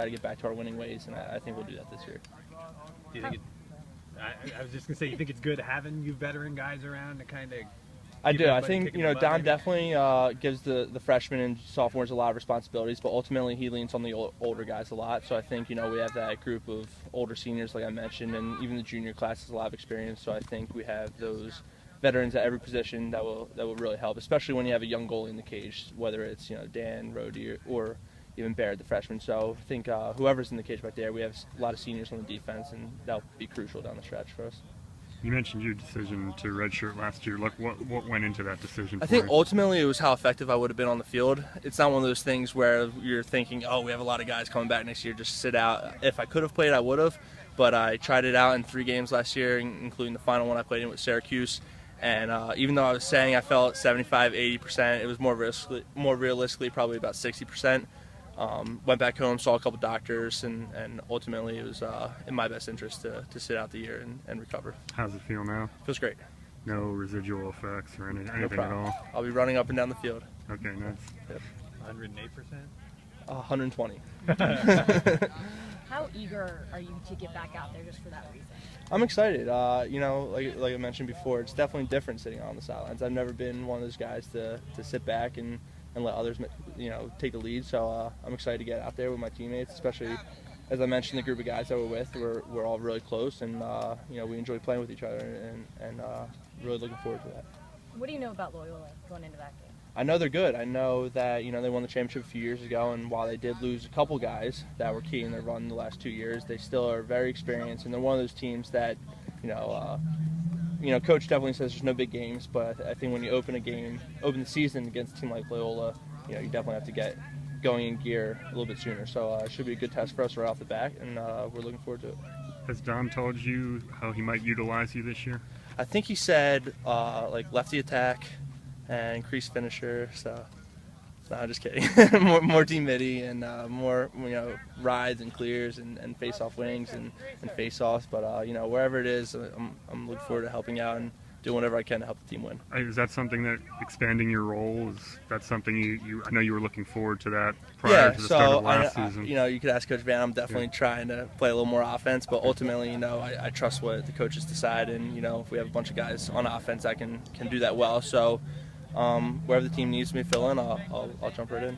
got to get back to our winning ways, and I think we'll do that this year. Do you think I was just going to say, you think it's good having you veteran guys around to kind of... I do. I think, Don definitely gives the freshmen and sophomores a lot of responsibilities, but ultimately he leans on the older guys a lot. So I think, we have that group of older seniors, like I mentioned, and even the junior class has a lot of experience. So I think we have those veterans at every position that will really help, especially when you have a young goalie in the cage, whether it's, Dan, Rhodey, or even Barrett, the freshman. So I think whoever's in the cage back there, we have a lot of seniors on the defense, and that'll be crucial down the stretch for us. You mentioned your decision to redshirt last year. Like, what went into that decision? I think ultimately it was how effective I would have been on the field. It's not one of those things where you're thinking, oh, we have a lot of guys coming back next year, just sit out. If I could have played, I would have. But I tried it out in 3 games last year, including the final one I played in with Syracuse. And even though I was saying I felt 75, 80%, it was more realistically probably about 60%. Went back home, saw a couple doctors, and ultimately it was in my best interest to sit out the year and recover. How does it feel now? Feels great. No residual effects or anything No at all? I'll be running up and down the field. Okay, nice. Yep. 108%? 120. How eager are you to get back out there just for that reason? I'm excited. Like I mentioned before, it's definitely different sitting on the sidelines. I've never been one of those guys to sit back and let others, take the lead. So I'm excited to get out there with my teammates, especially as I mentioned, the group of guys that we're with. We're all really close, and we enjoy playing with each other, and really looking forward to that. What do you know about Loyola going into that game? I know they're good. I know that they won the championship a few years ago, and while they did lose a couple guys that were key in their run the last 2 years, they still are very experienced, and they're one of those teams that Coach definitely says there's no big games, but I think when you open the season against a team like Loyola, you definitely have to get going in gear a little bit sooner. So it should be a good test for us right off the bat, and we're looking forward to it. Has Don told you how he might utilize you this year? I think he said lefty attack and increased finisher. So no, I'm just kidding. more team midi and more rides and clears and face-off wings and face-offs. But wherever it is, I'm looking forward to helping out and doing whatever I can to help the team win. Is that something that expanding your role is that something I know you were looking forward to that prior to the start of last season? You could ask Coach Van. I'm definitely trying to play a little more offense, but ultimately, I trust what the coaches decide, and if we have a bunch of guys on offense that can do that well. So wherever the team needs me to fill in, I'll jump right in.